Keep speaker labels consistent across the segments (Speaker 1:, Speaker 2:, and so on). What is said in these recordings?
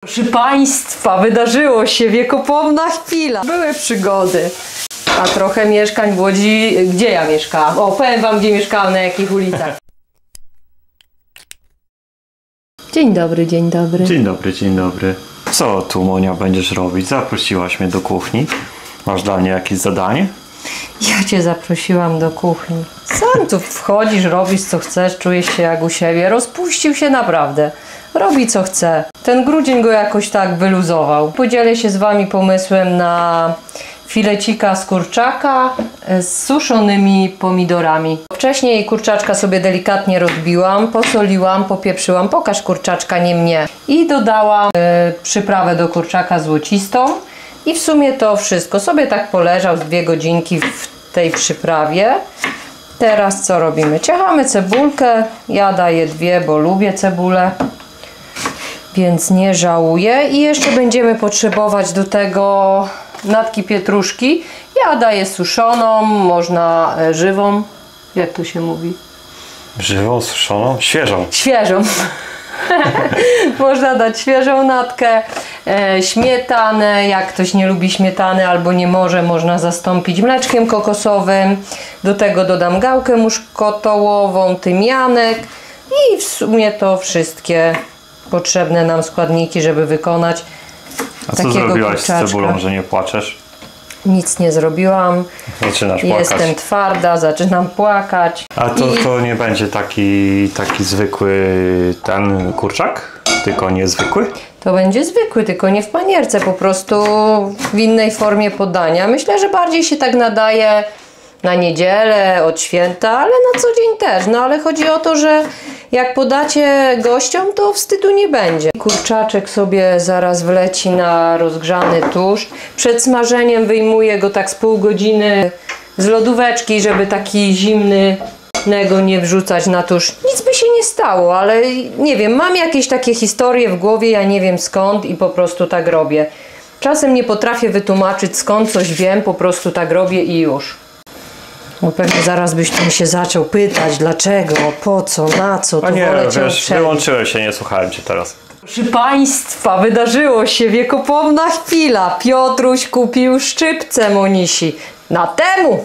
Speaker 1: Proszę Państwa, wydarzyło się wiekopomna chwila. Były przygody. A trochę mieszkań w Łodzi. Gdzie ja mieszkałam? O, powiem Wam, gdzie mieszkałam, na jakich ulicach. Dzień dobry, dzień dobry.
Speaker 2: Dzień dobry, dzień dobry. Co tu, Monia, będziesz robić? Zaprosiłaś mnie do kuchni. Masz dla mnie jakieś zadanie?
Speaker 1: Ja Cię zaprosiłam do kuchni. Sam tu wchodzisz, robisz co chcesz, czujesz się jak u siebie. Rozpuścił się naprawdę. Robi co chce. Ten grudzień go jakoś tak wyluzował. Podzielę się z Wami pomysłem na filecika z kurczaka z suszonymi pomidorami. Wcześniej kurczaczka sobie delikatnie rozbiłam, posoliłam, popieprzyłam. Pokaż kurczaczka, nie mnie. I dodałam przyprawę do kurczaka złocistą. I w sumie to wszystko. Sobie tak poleżał z 2 godzinki w tej przyprawie. Teraz co robimy? Ciachamy cebulkę. Ja daję 2, bo lubię cebulę. Więc nie żałuję. I jeszcze będziemy potrzebować do tego natki pietruszki. Ja daję suszoną, można żywą. Jak to się mówi?
Speaker 2: Żywą, suszoną? Świeżą.
Speaker 1: Świeżą. Można dać świeżą natkę, śmietanę, jak ktoś nie lubi śmietany albo nie może, można zastąpić mleczkiem kokosowym. Do tego dodam gałkę muszkotołową, tymianek i w sumie to wszystkie potrzebne nam składniki, żeby wykonać takiego kurczaczka. A co zrobiłaś z cebulą,
Speaker 2: że nie płaczesz?
Speaker 1: Nic nie zrobiłam.
Speaker 2: Zaczynasz płakać.
Speaker 1: Jestem twarda, zaczynam płakać.
Speaker 2: A to nie będzie taki zwykły ten kurczak? Tylko niezwykły?
Speaker 1: To będzie zwykły, tylko nie w panierce, po prostu w innej formie podania. Myślę, że bardziej się tak nadaje na niedzielę, od święta, ale na co dzień też. No ale chodzi o to, że jak podacie gościom, to wstydu nie będzie. Kurczaczek sobie zaraz wleci na rozgrzany tłuszcz. Przed smażeniem wyjmuję go tak z pół godziny z lodóweczki, żeby taki zimny nie wrzucać na tłuszcz. Nic by się nie stało, ale nie wiem, mam jakieś takie historie w głowie, ja nie wiem skąd i po prostu tak robię. Czasem nie potrafię wytłumaczyć skąd coś wiem, po prostu tak robię i już. Bo pewnie zaraz byś tu się zaczął pytać, dlaczego, po co, na co, to
Speaker 2: nie,
Speaker 1: wolę cię
Speaker 2: wiesz,
Speaker 1: uprzedzać.
Speaker 2: wyłączyłem się, nie słuchałem Cię teraz.
Speaker 1: Proszę Państwa, wydarzyło się wiekopomna chwila. Piotruś kupił szczypce Monisi. Na temu!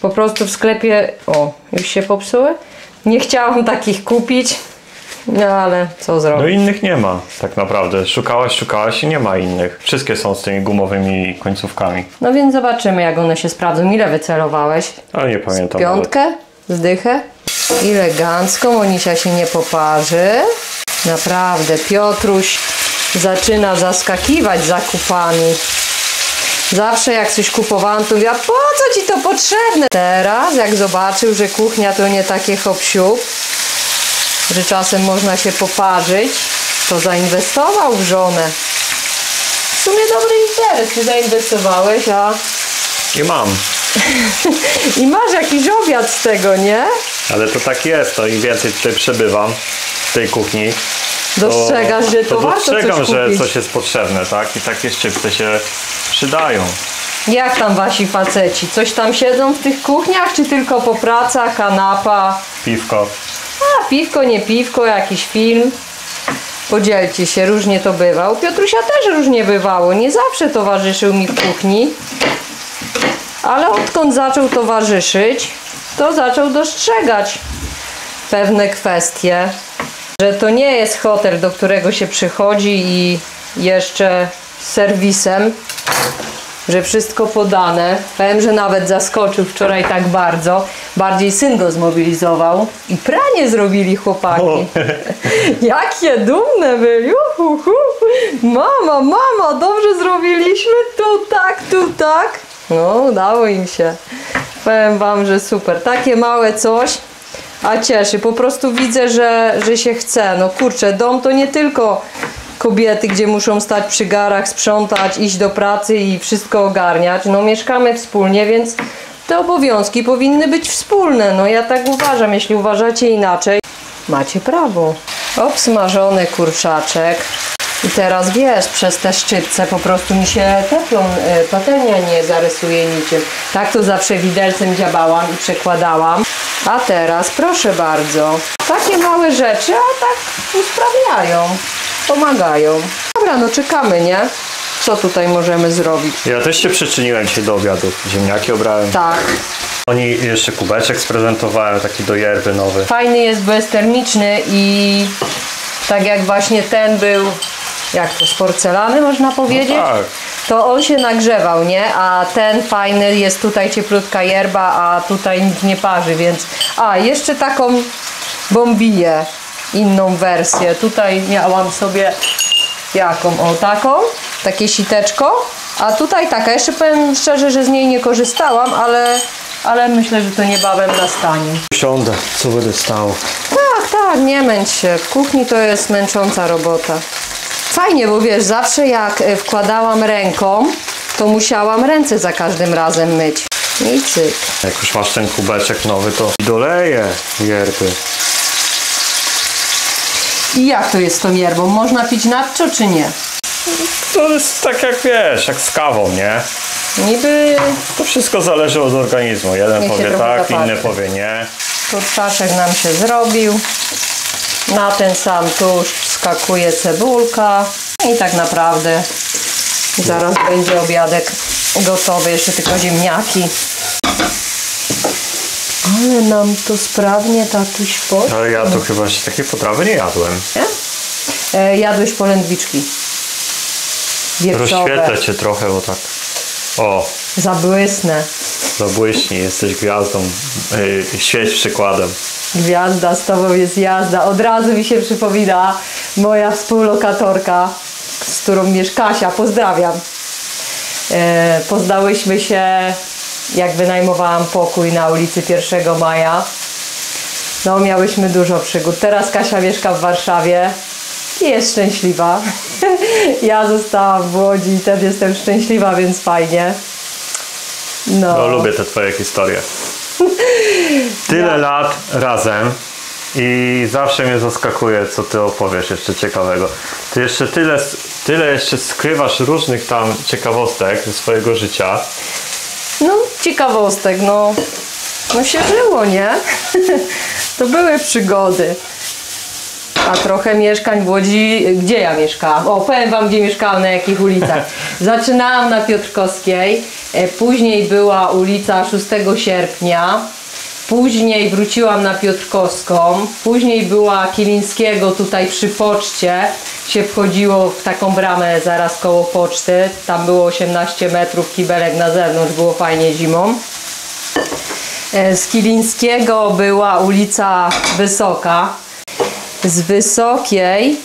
Speaker 1: Po prostu w sklepie... O, już się popsuły? Nie chciałam takich kupić, no ale co zrobić?
Speaker 2: No innych nie ma, tak naprawdę. Szukałaś i nie ma innych. Wszystkie są z tymi gumowymi końcówkami.
Speaker 1: No więc zobaczymy, jak one się sprawdzą. Ile wycelowałeś?
Speaker 2: Ale nie pamiętam.
Speaker 1: 5? Zdychę? Elegancko, Monisia się nie poparzy. Naprawdę, Piotruś zaczyna zaskakiwać zakupami. Zawsze jak coś kupowałam, to mówiła, po co Ci to potrzebne? Teraz, jak zobaczył, że kuchnia to nie takie hop-siup, że czasem można się poparzyć, to zainwestował w żonę. W sumie dobry interes, Ty zainwestowałeś, a...
Speaker 2: I mam.
Speaker 1: I masz jakiś obiad z tego, nie?
Speaker 2: Ale to tak jest, to im więcej tutaj przebywam w tej kuchni,
Speaker 1: dostrzegasz, że to warto coś
Speaker 2: dostrzegam,
Speaker 1: kupić.
Speaker 2: że coś jest potrzebne, tak? I takie szczypce się przydają.
Speaker 1: Jak tam Wasi faceci? Coś tam siedzą w tych kuchniach, czy tylko po pracach, kanapa?
Speaker 2: Piwko.
Speaker 1: A, piwko, nie piwko, jakiś film. Podzielcie się, różnie to bywa. U Piotrusia też różnie bywało. Nie zawsze towarzyszył mi w kuchni. Ale odkąd zaczął towarzyszyć, to zaczął dostrzegać pewne kwestie. Że to nie jest hotel, do którego się przychodzi i jeszcze z serwisem, że wszystko podane. Powiem, że nawet zaskoczył wczoraj tak bardzo. Bardziej syn go zmobilizował i pranie zrobili chłopaki. Jakie dumne byli. Mama, dobrze zrobiliśmy. Tu tak. No, udało im się. Powiem Wam, że super. Takie małe coś, a cieszy. Po prostu widzę, że się chce. No kurczę, dom to nie tylko kobiety, gdzie muszą stać przy garach, sprzątać, iść do pracy i wszystko ogarniać. No mieszkamy wspólnie, więc te obowiązki powinny być wspólne. No ja tak uważam. Jeśli uważacie inaczej, macie prawo. Obsmażony kurczaczek. I teraz wiesz, przez te szczypce po prostu mi się patelnia nie zarysuje niczym. Tak to zawsze widelcem dziabałam i przekładałam. A teraz proszę bardzo, takie małe rzeczy, a tak usprawniają. pomagają. Dobra, no czekamy, nie? Co tutaj możemy zrobić?
Speaker 2: Ja też się przyczyniłem dzisiaj do obiadu. Ziemniaki obrałem.
Speaker 1: Tak.
Speaker 2: Oni jeszcze kubeczek sprezentowałem, taki do yerby nowy.
Speaker 1: Fajny jest, bo jest termiczny i tak jak właśnie ten był, jak to, z porcelany można powiedzieć?
Speaker 2: No tak.
Speaker 1: To on się nagrzewał, nie? A ten fajny, jest tutaj cieplutka yerba, a tutaj nic nie parzy, więc... A, jeszcze taką bombiję, inną wersję. Tutaj miałam sobie jaką? O, taką? Takie siteczko. A tutaj taka. Jeszcze powiem szczerze, że z niej nie korzystałam, ale myślę, że to niebawem nastanie.
Speaker 2: Siądę, co będę stał.
Speaker 1: Tak, nie męcz się. W kuchni to jest męcząca robota. Fajnie, bo wiesz, zawsze jak wkładałam ręką, to musiałam ręce za każdym razem myć. I cyk.
Speaker 2: Jak już masz ten kubeczek nowy, to doleję yerby.
Speaker 1: I jak to jest z tą yerbą? Można pić natczo czy nie?
Speaker 2: To jest tak jak wiesz, jak z kawą, nie?
Speaker 1: Niby
Speaker 2: To wszystko zależy od organizmu. Jeden
Speaker 1: Niech się
Speaker 2: powie
Speaker 1: trochę
Speaker 2: tak,
Speaker 1: zapatrzy.
Speaker 2: inny powie nie.
Speaker 1: kurczaczek nam się zrobił. Na ten sam tłuszcz wskakuje cebulka. I tak naprawdę zaraz będzie obiadek gotowy. Jeszcze tylko ziemniaki. Ale nam to sprawnie tatuś poszło.
Speaker 2: Ale ja to chyba jeszcze takiej potrawy nie jadłem.
Speaker 1: Nie? Jadłeś polędwiczki. Wieprzowe.
Speaker 2: Rozświetlę cię trochę, bo tak. O,
Speaker 1: Zabłysnę.
Speaker 2: zabłyśnij, jesteś gwiazdą. Świeć przykładem.
Speaker 1: Gwiazda, z tobą jest jazda. Od razu mi się przypomina moja współlokatorka, z którą mieszka Kasia. Pozdrawiam. Poznałyśmy się, jak wynajmowałam pokój na ulicy 1 Maja. No, miałyśmy dużo przygód. Teraz Kasia mieszka w Warszawie i jest szczęśliwa. Ja zostałam w Łodzi i też jestem szczęśliwa, więc fajnie.
Speaker 2: No, lubię te twoje historie. Tyle lat razem i zawsze mnie zaskakuje, co ty opowiesz jeszcze ciekawego. Ty jeszcze tyle jeszcze skrywasz różnych tam ciekawostek ze swojego życia.
Speaker 1: No, ciekawostek, no się żyło, nie? To były przygody. A trochę mieszkań w Łodzi. Gdzie ja mieszkałam? O, powiem wam, gdzie mieszkałam, na jakich ulicach. Zaczynałam na Piotrkowskiej, później była ulica 6 sierpnia, później wróciłam na Piotrkowską, później była Kilińskiego, tutaj przy poczcie się wchodziło w taką bramę zaraz koło poczty. Tam było 18 metrów, kibelek na zewnątrz, było fajnie zimą. Z Kilińskiego była ulica Wysoka. Z Wysokiej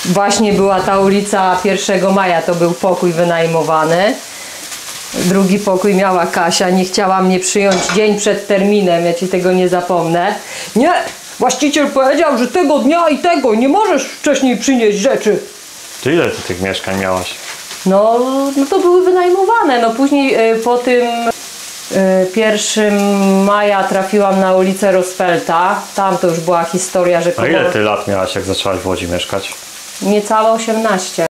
Speaker 1: właśnie była ta ulica 1 Maja, to był pokój wynajmowany. Drugi pokój miała Kasia, nie chciała mnie przyjąć dzień przed terminem, ja ci tego nie zapomnę. Nie, właściciel powiedział, że tego dnia i tego nie możesz wcześniej przynieść rzeczy.
Speaker 2: To ile ty tych mieszkań miałaś?
Speaker 1: No to były wynajmowane, no później po tym 1 maja trafiłam na ulicę Rosfelta. Tam to już była historia, że...
Speaker 2: A ile ty lat miałaś, jak zaczęłaś w Łodzi mieszkać?
Speaker 1: Niecałe 18.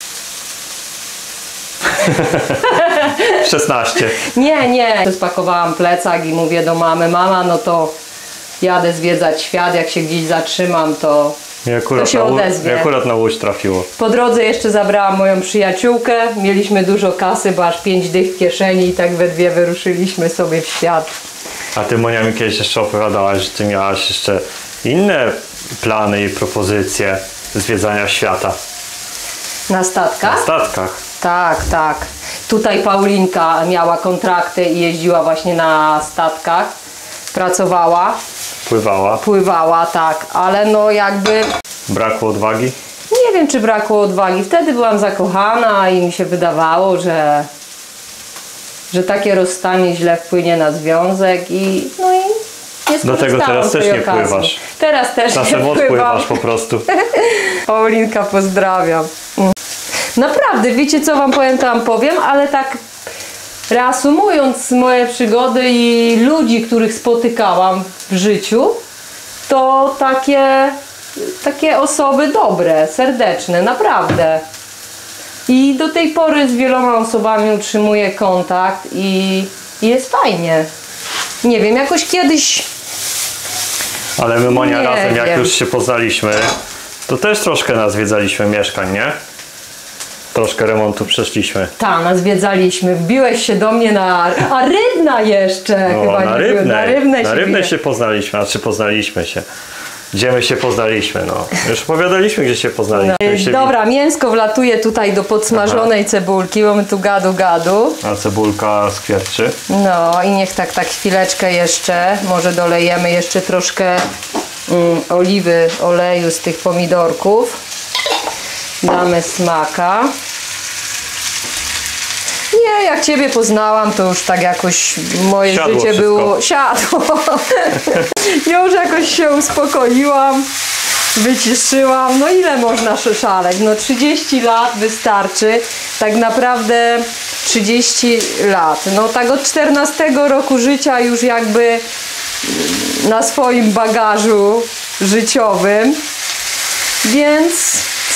Speaker 2: 16.
Speaker 1: Nie. Spakowałam plecak i mówię do mamy: mama, no to jadę zwiedzać świat, jak się gdzieś zatrzymam, to się odezwie.
Speaker 2: Mnie akurat na Łódź trafiło.
Speaker 1: Po drodze jeszcze zabrałam moją przyjaciółkę. Mieliśmy dużo kasy, bo aż 5 dych w kieszeni i tak we dwie wyruszyliśmy sobie w świat.
Speaker 2: A ty, Monia, mi kiedyś jeszcze opowiadałaś, że ty miałaś jeszcze inne plany i propozycje zwiedzania świata.
Speaker 1: Na statkach?
Speaker 2: Na statkach.
Speaker 1: Tak. Tutaj Paulinka miała kontrakty i jeździła właśnie na statkach. Pracowała. Pływała, tak. Ale no jakby...
Speaker 2: Brakło odwagi?
Speaker 1: Nie wiem, czy brakło odwagi. Wtedy byłam zakochana i mi się wydawało, że takie rozstanie źle wpłynie na związek i nie
Speaker 2: Dlatego teraz też nie pływasz.
Speaker 1: Teraz też
Speaker 2: czasem
Speaker 1: nie
Speaker 2: odpływasz po prostu.
Speaker 1: Paulinka, pozdrawiam. Naprawdę, wiecie co wam powiem, ale tak reasumując moje przygody i ludzi, których spotykałam w życiu, to takie osoby dobre, serdeczne, naprawdę. I do tej pory z wieloma osobami utrzymuję kontakt i jest fajnie. Nie wiem, jakoś kiedyś...
Speaker 2: Ale my, Monia,
Speaker 1: Nie
Speaker 2: razem, jak
Speaker 1: wiem.
Speaker 2: już się poznaliśmy, To też troszkę nazwiedzaliśmy mieszkań, nie? Troszkę remontu przeszliśmy.
Speaker 1: Tak, nazwiedzaliśmy. Wbiłeś się do mnie na... A Rybna jeszcze!
Speaker 2: No,
Speaker 1: chyba
Speaker 2: na
Speaker 1: nie
Speaker 2: Rybnej.
Speaker 1: Na Rybnej
Speaker 2: się poznaliśmy, poznaliśmy się. Gdzie my się poznaliśmy, no. Już opowiadaliśmy, gdzie się poznaliśmy.
Speaker 1: No, dobra, mięsko wlatuje tutaj do podsmażonej cebulki, bo my tu gadu.
Speaker 2: A cebulka skwierczy.
Speaker 1: No i niech tak chwileczkę jeszcze, może dolejemy jeszcze troszkę oliwy, oleju z tych pomidorków. Damy smaka. Nie, jak Ciebie poznałam, to już tak jakoś moje
Speaker 2: Siadło
Speaker 1: życie
Speaker 2: wszystko.
Speaker 1: było... Siadło. Już jakoś się uspokoiłam, wyciszyłam. No ile można szaleć? No 30 lat wystarczy. Tak naprawdę 30 lat. No tak od 14 roku życia już jakby na swoim bagażu życiowym. Więc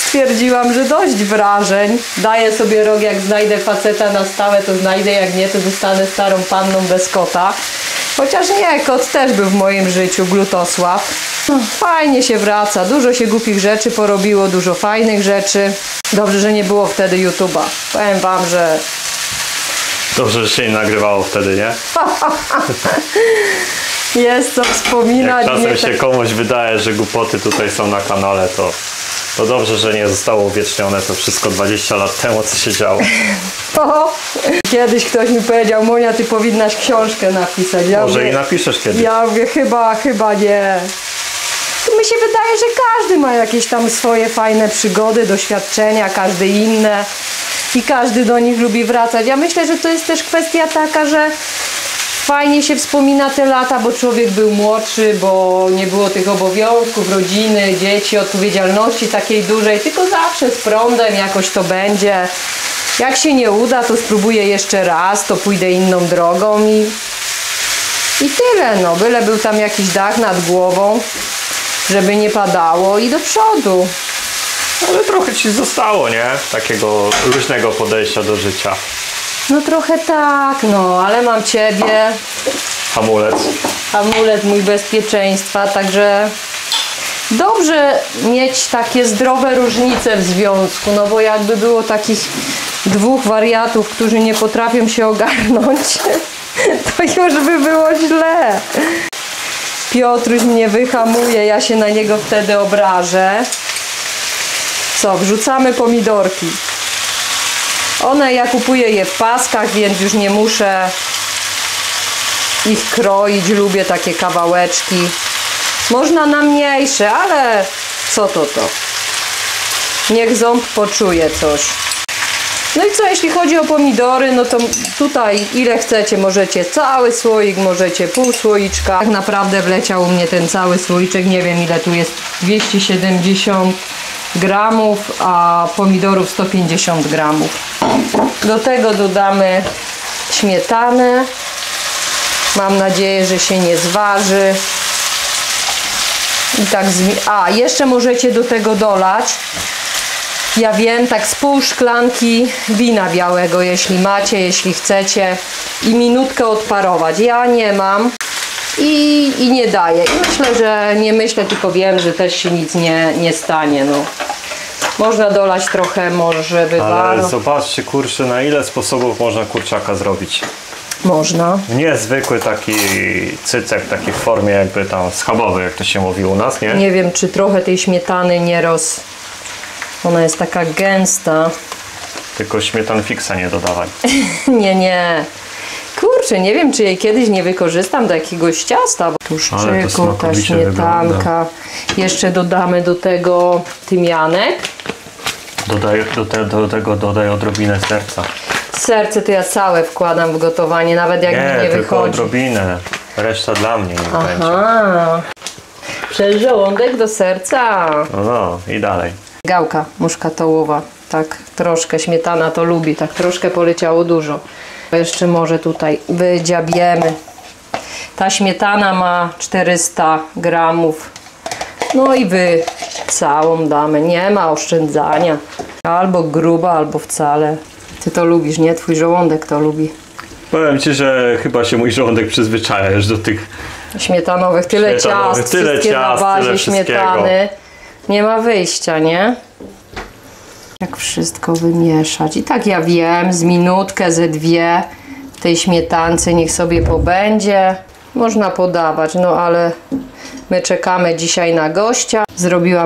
Speaker 1: stwierdziłam, że dość wrażeń. Daję sobie rok, jak znajdę faceta na stałe, to znajdę, jak nie, to zostanę starą panną bez kota. Chociaż nie, kot też był w moim życiu, Glutosław. Fajnie się wraca, dużo się głupich rzeczy porobiło, dużo fajnych rzeczy. Dobrze, że nie było wtedy YouTube'a. Powiem wam, że...
Speaker 2: Dobrze, że się nie nagrywało wtedy, nie?
Speaker 1: Jest co wspominać.
Speaker 2: Jak czasem się komuś wydaje, że głupoty tutaj są na kanale, to dobrze, że nie zostało uwiecznione to wszystko 20 lat temu, co się działo.
Speaker 1: Kiedyś ktoś mi powiedział: Monia, ty powinnaś książkę napisać. Ja
Speaker 2: Może
Speaker 1: mówię,
Speaker 2: i napiszesz kiedyś.
Speaker 1: Ja mówię, chyba nie. To mi się wydaje, że każdy ma jakieś tam swoje fajne przygody, doświadczenia, każdy inne i każdy do nich lubi wracać. Ja myślę, że to jest też kwestia taka, że fajnie się wspomina te lata, bo człowiek był młodszy, bo nie było tych obowiązków, rodziny, dzieci, odpowiedzialności takiej dużej, tylko zawsze z prądem jakoś to będzie. Jak się nie uda, to spróbuję jeszcze raz, to pójdę inną drogą i tyle, no. Byle był tam jakiś dach nad głową, żeby nie padało i do przodu.
Speaker 2: Ale trochę ci zostało, nie? Takiego luźnego podejścia do życia.
Speaker 1: No trochę tak, no, ale mam Ciebie.
Speaker 2: Hamulec.
Speaker 1: Amulet mój bezpieczeństwa, także dobrze mieć takie zdrowe różnice w związku, no bo jakby było takich dwóch wariatów, którzy nie potrafią się ogarnąć, to już by było źle. Piotruś mnie wyhamuje, ja się na niego wtedy obrażę. Co, wrzucamy pomidorki. Ja kupuję je w paskach, więc już nie muszę ich kroić. Lubię takie kawałeczki. Można na mniejsze, ale co to? Niech ząb poczuje coś. No i co, jeśli chodzi o pomidory, no to tutaj ile chcecie, możecie cały słoik, możecie pół słoiczka. Tak naprawdę wleciał u mnie ten cały słoiczek, nie wiem ile tu jest, 270 gramów, a pomidorów 150 gramów. Do tego dodamy śmietanę. Mam nadzieję, że się nie zważy. I tak jeszcze możecie do tego dolać, ja wiem, tak z pół szklanki wina białego, jeśli macie, jeśli chcecie, i minutkę odparować. Ja nie mam i nie daję. I myślę, że nie myślę, tylko wiem, że też się nic nie stanie. No. Można dolać trochę, może bywa.
Speaker 2: Ale zobaczcie, kurczę, na ile sposobów można kurczaka zrobić.
Speaker 1: Można.
Speaker 2: Niezwykły taki cycek, taki w formie jakby tam schabowy, jak to się mówi u nas, nie?
Speaker 1: Nie wiem, czy trochę tej śmietany nie Ona jest taka gęsta.
Speaker 2: Tylko śmietanfiksa nie dodawaj.
Speaker 1: Nie. Kurczę, nie wiem, czy jej kiedyś nie wykorzystam do jakiegoś ciasta. Tłuszczyku, ta śmietanka. Wygląda. Jeszcze dodamy do tego tymianek.
Speaker 2: Do tego dodaj odrobinę serca.
Speaker 1: Serce to ja całe wkładam w gotowanie, nawet jak mi nie wychodzi.
Speaker 2: Tylko odrobinę. Reszta dla mnie nie będzie.
Speaker 1: Przez żołądek do serca.
Speaker 2: No i dalej.
Speaker 1: Gałka muszkatołowa. Tak troszkę, śmietana to lubi. Tak troszkę poleciało dużo. Jeszcze może tutaj wydziabiemy. Ta śmietana ma 400 gramów. No i całą damy. Nie ma oszczędzania. Albo gruba, albo wcale. Ty to lubisz, nie? Twój żołądek to lubi.
Speaker 2: Powiem Ci, że chyba się mój żołądek przyzwyczaja już do tych
Speaker 1: śmietanowych. Tyle ciast, na bazie śmietany. Nie ma wyjścia, nie? Jak wszystko wymieszać. I tak ja wiem, z minutkę, ze dwie w tej śmietance niech sobie pobędzie. Można podawać, no ale my czekamy dzisiaj na gościa.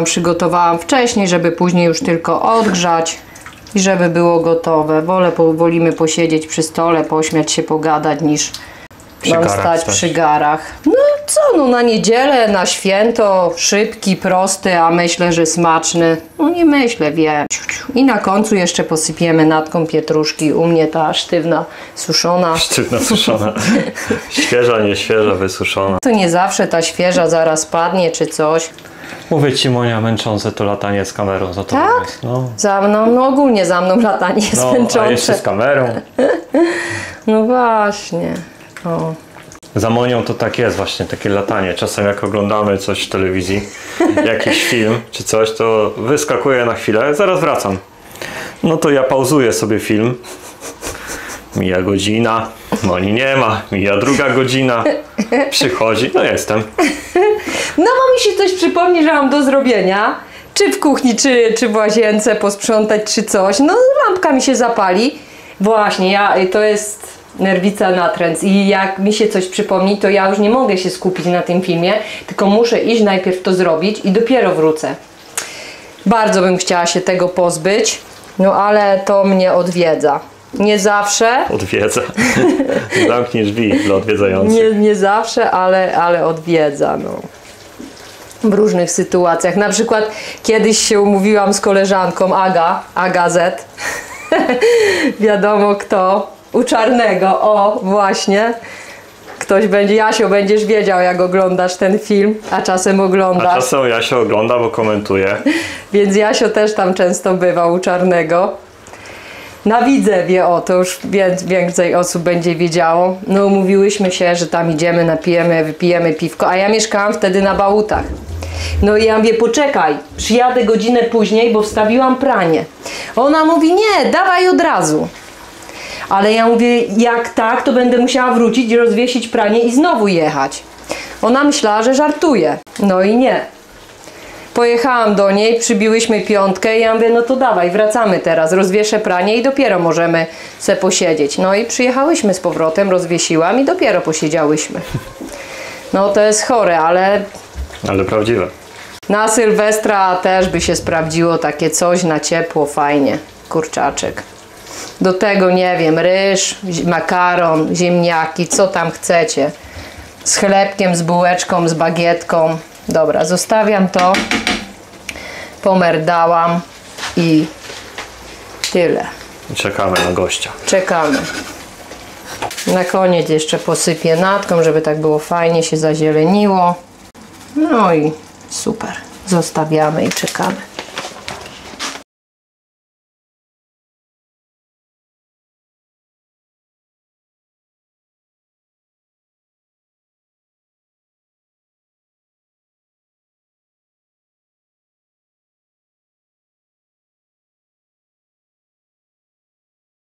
Speaker 1: Przygotowałam wcześniej, żeby później już tylko odgrzać i żeby było gotowe. Wolimy posiedzieć przy stole, pośmiać się, pogadać, niż mam stać przy garach. No co, no na niedzielę, na święto, szybki, prosty, a myślę, że smaczny. No nie myślę, wiem. I na końcu jeszcze posypiemy natką pietruszki. U mnie ta sztywna, suszona.
Speaker 2: Sztywna, suszona. Świeża, nie świeża, wysuszona.
Speaker 1: To nie zawsze ta świeża zaraz padnie czy coś.
Speaker 2: Mówię ci, Monia, męczące to latanie z kamerą za tobą
Speaker 1: Tak?
Speaker 2: jest. No.
Speaker 1: Za mną, no ogólnie za mną latanie jest męczące.
Speaker 2: A jeszcze z kamerą.
Speaker 1: No właśnie. O.
Speaker 2: Za Monią to tak jest właśnie, takie latanie. Czasem jak oglądamy coś w telewizji, jakiś film czy coś, to wyskakuję na chwilę, zaraz wracam. No to ja pauzuję sobie film. Mija godzina, Moni nie ma, mija druga godzina, przychodzi, no jestem.
Speaker 1: No bo mi się coś przypomni, że mam do zrobienia. Czy w kuchni, czy w łazience posprzątać, czy coś. No lampka mi się zapali. Właśnie, to jest nerwica natręt i jak mi się coś przypomni, to ja już nie mogę się skupić na tym filmie, tylko muszę iść najpierw to zrobić i dopiero wrócę. Bardzo bym chciała się tego pozbyć, no ale to mnie odwiedza. Nie zawsze.
Speaker 2: Odwiedza. Zamknij drzwi dla odwiedzających.
Speaker 1: Nie zawsze, ale odwiedza. No. W różnych sytuacjach. Na przykład kiedyś się umówiłam z koleżanką Aga Z. Wiadomo kto. U Czarnego. O, właśnie. Ktoś będzie, Jasio, będziesz wiedział, jak oglądasz ten film, a czasem oglądasz.
Speaker 2: A czasem Jasio ogląda, bo komentuje.
Speaker 1: Więc Jasio też tam często bywa u Czarnego. Na Widzewie, to już więcej osób będzie wiedziało. No umówiłyśmy się, że tam idziemy, wypijemy piwko, a ja mieszkałam wtedy na Bałutach. No i ja mówię, poczekaj, przyjadę godzinę później, bo wstawiłam pranie. Ona mówi, nie, dawaj od razu. Ale ja mówię, jak tak, to będę musiała wrócić, rozwiesić pranie i znowu jechać. Ona myślała, że żartuję. No i nie. Pojechałam do niej, przybiłyśmy piątkę i ja mówię, no to dawaj, wracamy teraz, rozwieszę pranie i dopiero możemy se posiedzieć. No i przyjechałyśmy z powrotem, rozwiesiłam i dopiero posiedziałyśmy. No to jest chore, ale
Speaker 2: prawdziwe.
Speaker 1: na Sylwestra też by się sprawdziło takie coś na ciepło, fajnie. Kurczaczek. Do tego, nie wiem, ryż, makaron, ziemniaki, co tam chcecie. Z chlebkiem, z bułeczką, z bagietką. Dobra, zostawiam to. Pomerdałam i tyle.
Speaker 2: Czekamy na gościa.
Speaker 1: Czekamy. Na koniec jeszcze posypię natką, żeby tak było fajnie, się zazieleniło. No i super. Zostawiamy i czekamy.